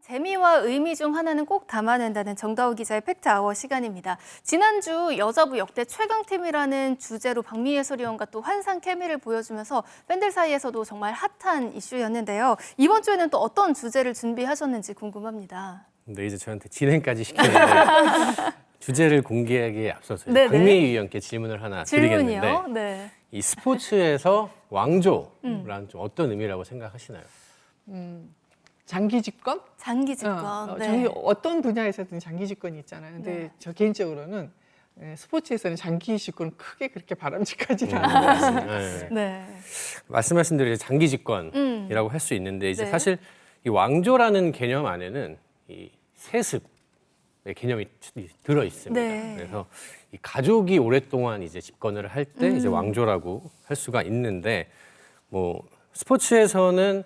재미와 의미 중 하나는 꼭 담아낸다는 정다우 기자의 팩트아워 시간입니다. 지난주 여자부 역대 최강팀이라는 주제로 박미 해설위원과 또 환상 케미를 보여주면서 팬들 사이에서도 정말 핫한 이슈였는데요. 이번 주에는 또 어떤 주제를 준비하셨는지 궁금합니다. 네, 이제 저한테 진행까지 시키는데 주제를 공개하기에 앞서서 네네. 박미 위원께 질문을 하나 드리겠는데 질문이요? 네. 이 스포츠에서 왕조란 좀 어떤 의미라고 생각하시나요? 장기 집권? 장기 집권. 어떤 분야에서든 장기 집권이 있잖아요. 근데 네. 저 개인적으로는 스포츠에서는 장기 집권은 크게 그렇게 바람직하지는 않은 것 같습니다. 네. 네. 말씀하신 대로 이제 장기 집권이라고 할 수 있는데 이제 네. 사실 이 왕조라는 개념 안에는 이 세습의 개념이 들어 있습니다. 네. 그래서 이 가족이 오랫동안 이제 집권을 할 때 이제 왕조라고 할 수가 있는데 뭐 스포츠에서는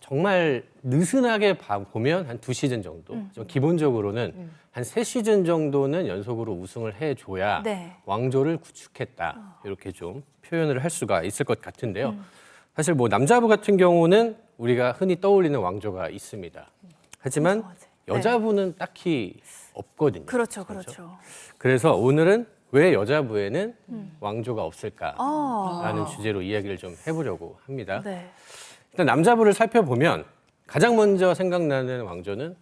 정말 느슨하게 보면 한 2시즌 정도. 좀 기본적으로는 한 3시즌 정도는 연속으로 우승을 해줘야 네. 왕조를 구축했다. 이렇게 좀 표현을 할 수가 있을 것 같은데요. 사실 뭐 남자부 같은 경우는 우리가 흔히 떠올리는 왕조가 있습니다. 하지만 여자부는 딱히 없거든요. 그렇죠, 그렇죠. 그래서 오늘은 왜 여자부에는 왕조가 없을까라는 주제로 이야기를 좀 해보려고 합니다. 네. 일단 남자부를 살펴보면 가장 먼저 생각나는 왕조는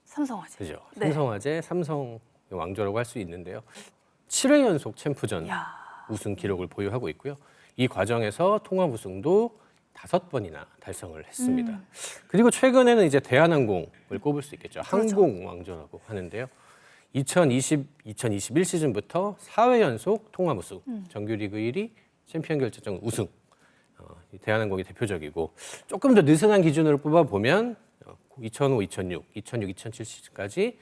삼성화재. 그죠? 네. 삼성화재, 삼성 왕조라고 할 수 있는데요. 7회 연속 챔프전 야. 우승 기록을 보유하고 있고요. 이 과정에서 통합 우승도 5번이나 달성을 했습니다. 그리고 최근에는 이제 대한항공을 꼽을 수 있겠죠. 항공 왕조라고 하는데요. 2021 시즌부터 4회 연속 통합 우승, 정규리그 1위, 챔피언 결정전 우승. 대한항공이 대표적이고 조금 더 느슨한 기준으로 뽑아보면 2005, 2006, 2006, 2007 시즌까지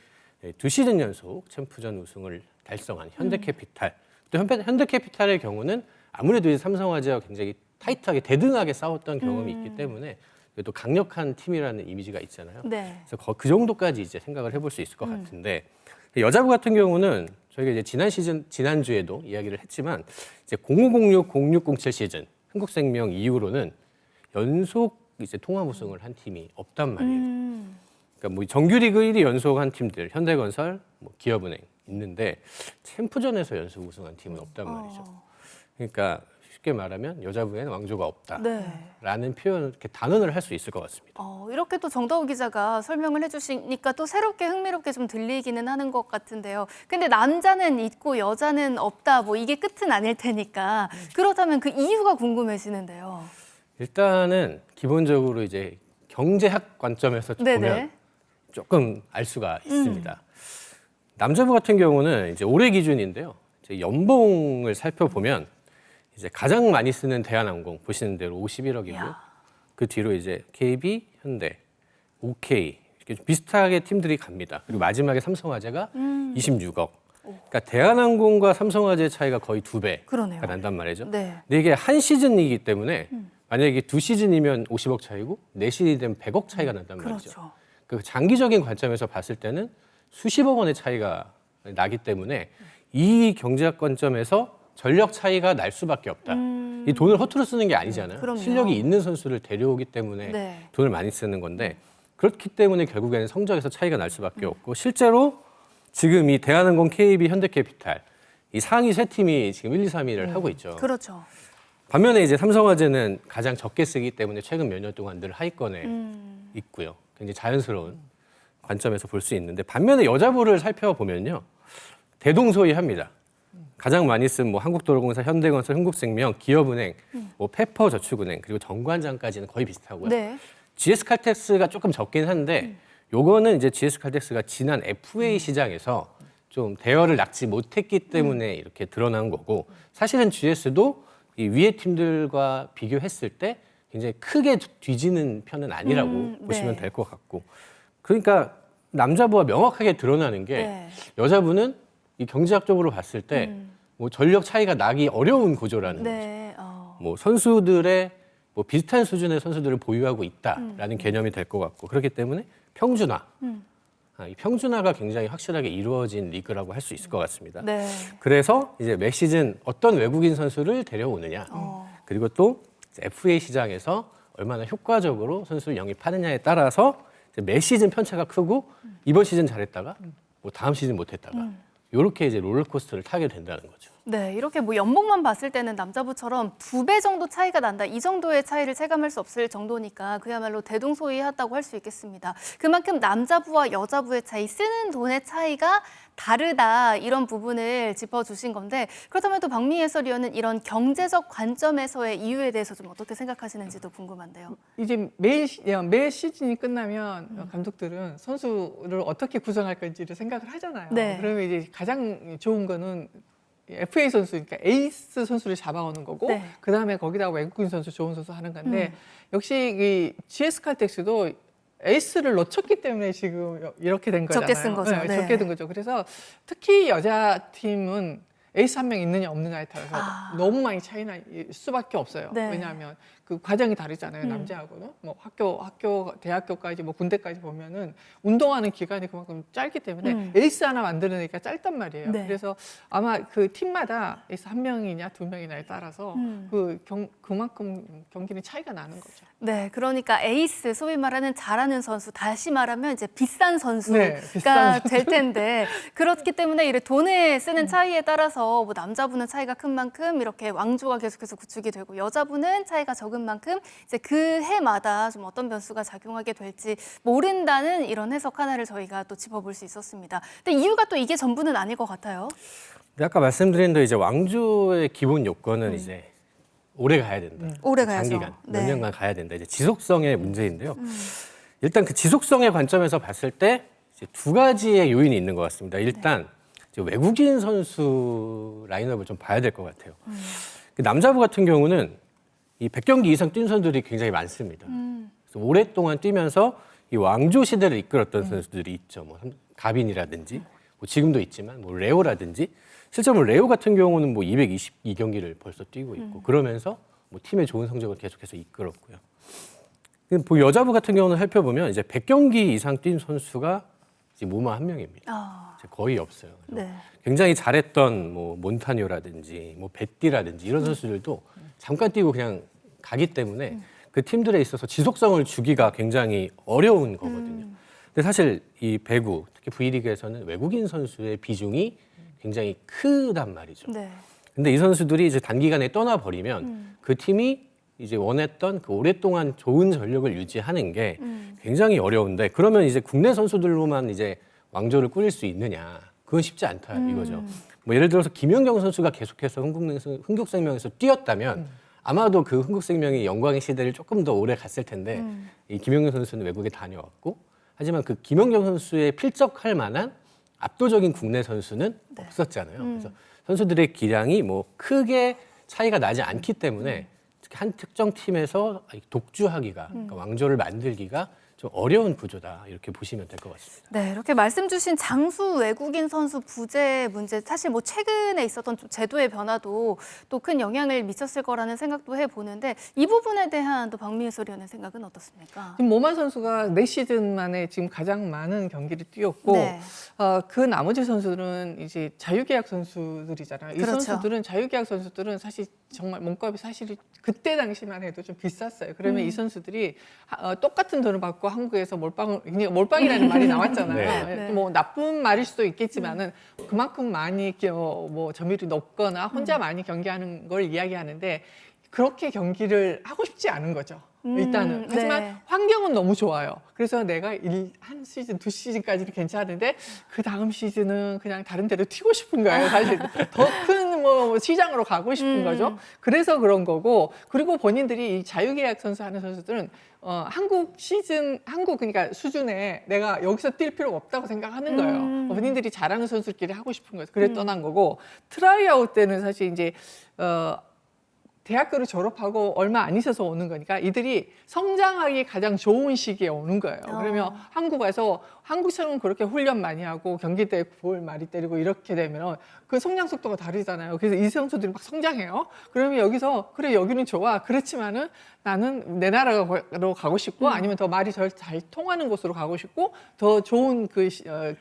2시즌 연속 챔프전 우승을 달성한 현대캐피탈. 또 현대캐피탈의 경우는 아무래도 이 삼성화재와 굉장히 타이트하게 대등하게 싸웠던 경험이 있기 때문에 또 강력한 팀이라는 이미지가 있잖아요. 네. 그래서 그 정도까지 이제 생각을 해볼 수 있을 것 같은데 여자부 같은 경우는 저희가 이제 지난주에도 이야기를 했지만 이제 0506, 0607 시즌 흥국생명 이후로는 연속 이제 통합 우승을 한 팀이 없단 말이에요. 그러니까 뭐 정규리그 1위 연속한 팀들 현대건설, 뭐 기업은행 있는데 챔프전에서 연속 우승한 팀은 없단 말이죠. 그러니까 쉽게 말하면 여자부에는 왕조가 없다라는 표현, 이렇게 단언을 할 수 있을 것 같습니다. 이렇게 또 정다우 기자가 설명을 해주시니까 또 새롭게 흥미롭게 좀 들리기는 하는 것 같은데요. 근데 남자는 있고 여자는 없다, 뭐 이게 끝은 아닐 테니까 그렇다면 그 이유가 궁금해지는데요. 일단은 기본적으로 이제 경제학 관점에서 보면 조금 알 수가 있습니다. 남자부 같은 경우는 이제 올해 기준인데요. 이제 연봉을 살펴보면 이제 가장 많이 쓰는 대한항공 보시는 대로 51억이고요. 그 뒤로 이제 KB, 현대, OK 이렇게 좀 비슷하게 팀들이 갑니다. 그리고 마지막에 삼성화재가 26억. 그러니까 대한항공과 삼성화재 차이가 거의 2배가 난단 말이죠. 네. 근데 이게 한 시즌이기 때문에 만약에 2시즌이면 50억 차이고 4시즌이 되면 100억 차이가 난단 말이죠. 그렇죠. 그 장기적인 관점에서 봤을 때는 수십억 원의 차이가 나기 때문에 이 경제학 관점에서 전력 차이가 날 수밖에 없다. 이 돈을 허투루 쓰는 게 아니잖아요. 그럼요. 실력이 있는 선수를 데려오기 때문에 돈을 많이 쓰는 건데 그렇기 때문에 결국에는 성적에서 차이가 날 수밖에 없고 실제로 지금 이 대한항공, KB, 현대캐피탈 이 상위 세 팀이 지금 1, 2, 3위를 하고 있죠. 그렇죠. 반면에 이제 삼성화재는 가장 적게 쓰기 때문에 최근 몇 년 동안 늘 하위권에 있고요. 굉장히 자연스러운 관점에서 볼 수 있는데 반면에 여자부를 살펴보면요. 대동소이합니다. 가장 많이 쓴 뭐 한국도로공사, 현대건설, 흥국생명, 기업은행, 뭐 페퍼저축은행 그리고 정관장까지는 거의 비슷하고요. 네. GS칼텍스가 조금 적긴 한데 요거는 이제 GS칼텍스가 지난 FA 시장에서 좀 대여를 낙지 못했기 때문에 이렇게 드러난 거고 사실은 GS도 이 위에 팀들과 비교했을 때 굉장히 크게 뒤지는 편은 아니라고 보시면 될 것 같고 그러니까 남자부가 명확하게 드러나는 게 여자부는 이 경제학적으로 봤을 때 뭐 전력 차이가 나기 어려운 구조라는 거죠. 뭐 선수들의 뭐 비슷한 수준의 선수들을 보유하고 있다라는 개념이 될 것 같고 그렇기 때문에 평준화, 이 평준화가 굉장히 확실하게 이루어진 리그라고 할 수 있을 것 같습니다. 네. 그래서 이제 매 시즌 어떤 외국인 선수를 데려오느냐, 그리고 또 FA 시장에서 얼마나 효과적으로 선수를 영입하느냐에 따라서 이제 매 시즌 편차가 크고 이번 시즌 잘했다가 뭐 다음 시즌 못했다가 이렇게 이제 롤러코스터를 타게 된다는 거죠. 네, 이렇게 뭐 연봉만 봤을 때는 남자부처럼 2배 정도 차이가 난다. 이 정도의 차이를 체감할 수 없을 정도니까 그야말로 대동소이하다고 할 수 있겠습니다. 그만큼 남자부와 여자부의 차이, 쓰는 돈의 차이가 다르다. 이런 부분을 짚어주신 건데 그렇다면 또 박미 해설위원은 이런 경제적 관점에서의 이유에 대해서 좀 어떻게 생각하시는지도 궁금한데요. 이제 매 시즌이 끝나면 감독들은 선수를 어떻게 구성할 건지를 생각을 하잖아요. 네. 그러면 이제 가장 좋은 거는 FA 선수, 그러니까 에이스 선수를 잡아오는 거고, 네. 그 다음에 거기다가 외국인 선수, 좋은 선수 하는 건데, 역시 이 GS 칼텍스도 에이스를 놓쳤기 때문에 지금 이렇게 된 거잖아요. 적게 쓴 거죠. 네, 네. 적게 된 거죠. 그래서 특히 여자 팀은 에이스 한 명 있느냐 없느냐에 따라서 너무 많이 차이 날 수밖에 없어요. 네. 왜냐하면 그 과정이 다르잖아요. 남자하고는 뭐 학교, 대학교까지 뭐 군대까지 보면은 운동하는 기간이 그만큼 짧기 때문에 에이스 하나 만들어내니까 짧단 말이에요. 네. 그래서 아마 그 팀마다 에이스 한 명이냐 두 명이냐에 따라서 그만큼 경기는 차이가 나는 거죠. 네, 그러니까 에이스, 소위 말하는 잘하는 선수, 다시 말하면 이제 비싼 선수가 네, 비싼 될 텐데 그렇기 때문에 이렇게 돈을 쓰는 차이에 따라서 뭐 남자분은 차이가 큰 만큼 이렇게 왕조가 계속해서 구축이 되고 여자분은 차이가 적은 만큼 이제 그 해마다 좀 어떤 변수가 작용하게 될지 모른다는 이런 해석 하나를 저희가 또 짚어볼 수 있었습니다. 근데 이유가 또 이게 전부는 아닐 것 같아요. 근데 아까 말씀드린 대로 이제 왕조의 기본 요건은 이제 오래 가야 된다. 오래 가야죠. 장기간 몇 네. 년간 가야 된다. 이제 지속성의 문제인데요. 일단 그 지속성의 관점에서 봤을 때 이제 두 가지의 요인이 있는 것 같습니다. 일단 이제 외국인 선수 라인업을 좀 봐야 될 것 같아요. 그 남자부 같은 경우는 이 100경기 이상 뛴 선수들이 굉장히 많습니다. 그래서 오랫동안 뛰면서 이 왕조 시대를 이끌었던 선수들이 있죠. 뭐 가빈이라든지 뭐 지금도 있지만 뭐 레오라든지 실제로 뭐 레오 같은 경우는 뭐 222경기를 벌써 뛰고 있고 그러면서 뭐 팀의 좋은 성적을 계속해서 이끌었고요. 뭐 여자부 같은 경우는 살펴보면 이제 100경기 이상 뛴 선수가 이제 모마 한 명입니다. 이제 거의 없어요. 그래서 네. 굉장히 잘했던 뭐 몬타뇨라든지 뭐 베띠라든지 이런 선수들도 잠깐 뛰고 그냥 가기 때문에 그 팀들에 있어서 지속성을 주기가 굉장히 어려운 거거든요. 근데 사실 이 배구, 특히 V리그에서는 외국인 선수의 비중이 굉장히 크단 말이죠. 네. 근데 이 선수들이 이제 단기간에 떠나버리면 그 팀이 이제 원했던 그 오랫동안 좋은 전력을 유지하는 게 굉장히 어려운데 그러면 이제 국내 선수들로만 이제 왕조를 꾸릴 수 있느냐? 그건 쉽지 않다 이거죠. 뭐 예를 들어서 김연경 선수가 계속해서 흥국생명에서 뛰었다면 아마도 그 흥국생명이 영광의 시대를 조금 더 오래 갔을 텐데 이 김연경 선수는 외국에 다녀왔고 하지만 그 김연경 선수에 필적할 만한 압도적인 국내 선수는 없었잖아요. 그래서 선수들의 기량이 뭐 크게 차이가 나지 않기 때문에 특히 한 특정 팀에서 독주하기가 그러니까 왕조를 만들기가 좀 어려운 구조다 이렇게 보시면 될 것 같습니다. 네, 이렇게 말씀 주신 장수 외국인 선수 부재 문제 사실 뭐 최근에 있었던 좀 제도의 변화도 또 큰 영향을 미쳤을 거라는 생각도 해보는데 이 부분에 대한 또 박미 해설위원의 생각은 어떻습니까? 지금 모만 선수가 4시즌 만에 지금 가장 많은 경기를 뛰었고 네. 그 나머지 선수들은 이제 자유계약 선수들이잖아요. 이 그렇죠. 선수들은 자유계약 선수들은 사실 정말 몸값이 사실 그때 당시만 해도 좀 비쌌어요. 그러면 이 선수들이 똑같은 돈을 받고 한국에서 몰빵이라는 말이 나왔잖아요. 네. 네. 뭐 나쁜 말일 수도 있겠지만은 그만큼 많이 뭐 점유율이 높거나 혼자 많이 경기하는 걸 이야기하는데 그렇게 경기를 하고 싶지 않은 거죠. 일단은. 하지만 네. 환경은 너무 좋아요. 그래서 내가 한 시즌, 2시즌까지는 괜찮은데 그 다음 시즌은 그냥 다른 데로 튀고 싶은 거예요. 사실 더 큰 뭐 시장으로 가고 싶은 거죠. 그래서 그런 거고 그리고 본인들이 이 자유계약 선수 하는 선수들은 한국 그러니까 수준에 내가 여기서 뛸 필요가 없다고 생각하는 거예요. 본인들이 잘하는 선수들끼리 하고 싶은 거죠. 그래 떠난 거고 트라이아웃 때는 사실 이제 대학교를 졸업하고 얼마 안 있어서 오는 거니까 이들이 성장하기 가장 좋은 시기에 오는 거예요. 그러면 한국 와서 한국처럼 그렇게 훈련 많이 하고 경기 때 볼 많이 때리고 이렇게 되면 그 성장 속도가 다르잖아요. 그래서 이 선수들이 막 성장해요. 그러면 여기서 그래 여기는 좋아. 그렇지만은 나는 내 나라로 가고 싶고 아니면 더 말이 잘 통하는 곳으로 가고 싶고 더 좋은 그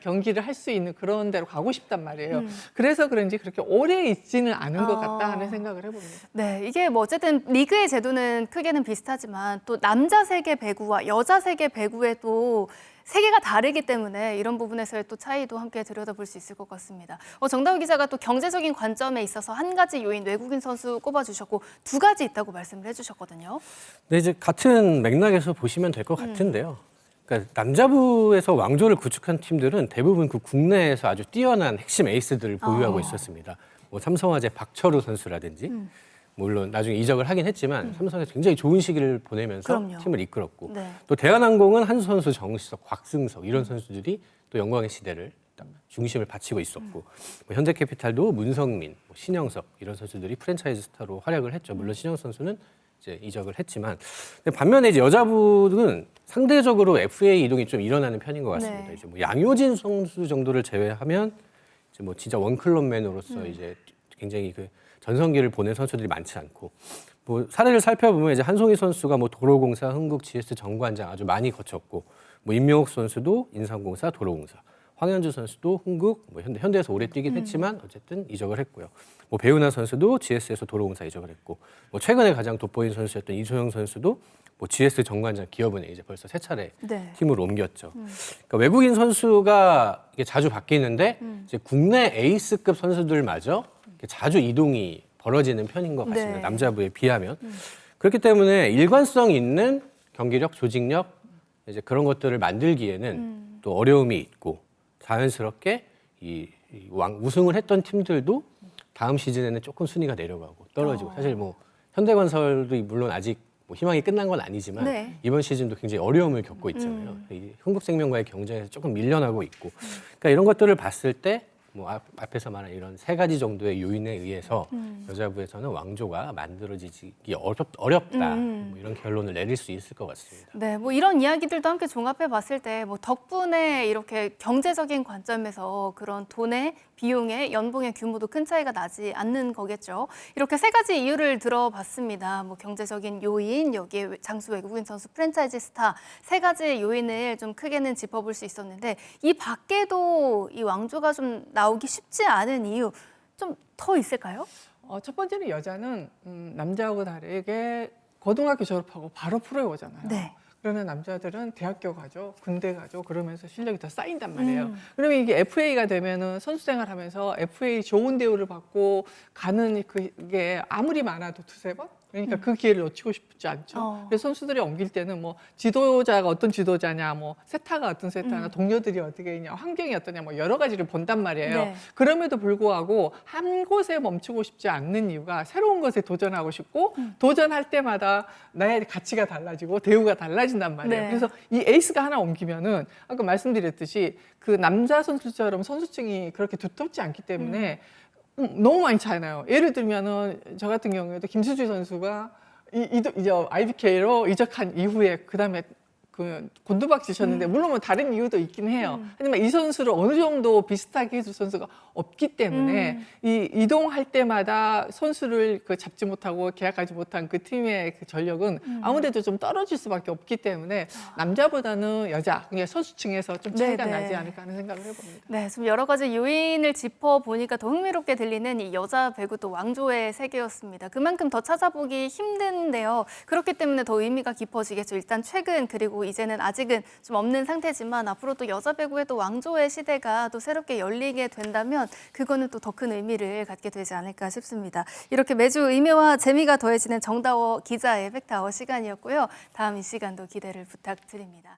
경기를 할 수 있는 그런 데로 가고 싶단 말이에요. 그래서 그런지 그렇게 오래 있지는 않은 것 같다 하는 생각을 해봅니다. 네, 이게 뭐 어쨌든 리그의 제도는 크게는 비슷하지만 또 남자 세계 배구와 여자 세계 배구의 또 세계가 다르기 때문에 이런 부분에서의 또 차이도 함께 들여다볼 수 있을 것 같습니다. 정다우 기자가 또 경제적인 관점에 있어서 한 가지 요인 외국인 선수 꼽아주셨고 두 가지 있다고 말씀을 해주셨거든요. 네, 이제 같은 맥락에서 보시면 될 것 같은데요. 그러니까 남자부에서 왕조를 구축한 팀들은 대부분 그 국내에서 아주 뛰어난 핵심 에이스들을 보유하고 있었습니다. 뭐 삼성화재 박철우 선수라든지 물론 나중에 이적을 하긴 했지만 삼성에서 굉장히 좋은 시기를 보내면서 그럼요. 팀을 이끌었고 네. 또 대한항공은 한수 선수, 정시석, 곽승석 이런 선수들이 또 영광의 시대를 중심을 바치고 있었고 뭐 현대캐피탈도 문성민, 뭐 신영석 이런 선수들이 프랜차이즈 스타로 활약을 했죠. 물론 신영 선수는 이제 이적을 했지만 근데 반면에 이제 여자부는 상대적으로 FA 이동이 좀 일어나는 편인 것 같습니다. 네. 이제 뭐 양효진 선수 정도를 제외하면 이제 뭐 진짜 원클럽맨으로서 이제 굉장히 그 전성기를 보낸 선수들이 많지 않고 뭐 사례를 살펴보면 이제 한송희 선수가 뭐 도로공사, 흥국, GS 정관장 아주 많이 거쳤고 뭐 임명옥 선수도 인삼공사, 도로공사, 황현주 선수도 흥국, 뭐 현대에서 오래 뛰긴 했지만 어쨌든 이적을 했고요. 뭐 배우나 선수도 GS에서 도로공사 이적을 했고 뭐 최근에 가장 돋보인 선수였던 이소영 선수도 뭐 GS 정관장 기업은에 이제 벌써 세 차례 네. 팀으로 옮겼죠. 그러니까 외국인 선수가 이게 자주 바뀌는데 이제 국내 에이스급 선수들마저 자주 이동이 벌어지는 편인 것 같습니다. 네. 남자부에 비하면. 그렇기 때문에 일관성 있는 경기력, 조직력 이제 그런 것들을 만들기에는 또 어려움이 있고 자연스럽게 우승을 했던 팀들도 다음 시즌에는 조금 순위가 내려가고 떨어지고 사실 뭐 현대건설도 물론 아직 뭐 희망이 끝난 건 아니지만 네. 이번 시즌도 굉장히 어려움을 겪고 있잖아요. 이 흥국생명과의 경쟁에서 조금 밀려나고 있고 그러니까 이런 것들을 봤을 때 뭐 앞에서 말한 이런 세 가지 정도의 요인에 의해서 여자부에서는 왕조가 만들어지기 어렵다 뭐 이런 결론을 내릴 수 있을 것 같습니다. 네, 뭐 이런 이야기들도 함께 종합해 봤을 때 뭐 덕분에 이렇게 경제적인 관점에서 그런 돈의 비용의 연봉의 규모도 큰 차이가 나지 않는 거겠죠. 이렇게 세 가지 이유를 들어봤습니다. 뭐 경제적인 요인, 여기에 장수 외국인 선수 프랜차이즈 스타 세 가지 요인을 좀 크게는 짚어볼 수 있었는데 이 밖에도 이 왕조가 좀 나오기 쉽지 않은 이유 좀 더 있을까요? 첫 번째는 여자는 남자하고 다르게 고등학교 졸업하고 바로 프로에 오잖아요. 네. 그러면 남자들은 대학교 가죠, 군대 가죠. 그러면서 실력이 더 쌓인단 말이에요. 그러면 이게 FA가 되면은 선수 생활하면서 FA 좋은 대우를 받고 가는 그게 아무리 많아도 두세 번? 그러니까 그 기회를 놓치고 싶지 않죠. 그래서 선수들이 옮길 때는 뭐 지도자가 어떤 지도자냐, 뭐 세타가 어떤 세타냐, 동료들이 어떻게 있냐, 환경이 어떠냐, 뭐 여러 가지를 본단 말이에요. 네. 그럼에도 불구하고 한 곳에 멈추고 싶지 않는 이유가 새로운 것에 도전하고 싶고 도전할 때마다 나의 가치가 달라지고 대우가 달라진단 말이에요. 네. 그래서 이 에이스가 하나 옮기면은 아까 말씀드렸듯이 그 남자 선수처럼 선수층이 그렇게 두텁지 않기 때문에 너무 많이 차이나요. 예를 들면은 저 같은 경우에도 김수지 선수가 이제 IBK로 이적한 이후에 그다음에 그 곤두박 지셨는데 물론 뭐 다른 이유도 있긴 해요. 하지만 이 선수를 어느 정도 비슷하게 해줄 선수가 없기 때문에 이 이동할 때마다 선수를 그 잡지 못하고 계약하지 못한 그 팀의 그 전력은 아무래도 좀 떨어질 수밖에 없기 때문에 남자보다는 여자, 그러니까 선수층에서 좀 차이가 네네. 나지 않을까 하는 생각을 해봅니다. 네, 좀 여러 가지 요인을 짚어보니까 더 흥미롭게 들리는 이 여자 배구 또 왕조의 세계였습니다. 그만큼 더 찾아보기 힘든데요. 그렇기 때문에 더 의미가 깊어지겠죠. 일단 최근 그리고 이제는 아직은 좀 없는 상태지만 앞으로 또 여자 배구의 또 왕조의 시대가 또 새롭게 열리게 된다면 그거는 또 더 큰 의미를 갖게 되지 않을까 싶습니다. 이렇게 매주 의미와 재미가 더해지는 정다워 기자의 팩트아워 시간이었고요. 다음 이 시간도 기대를 부탁드립니다.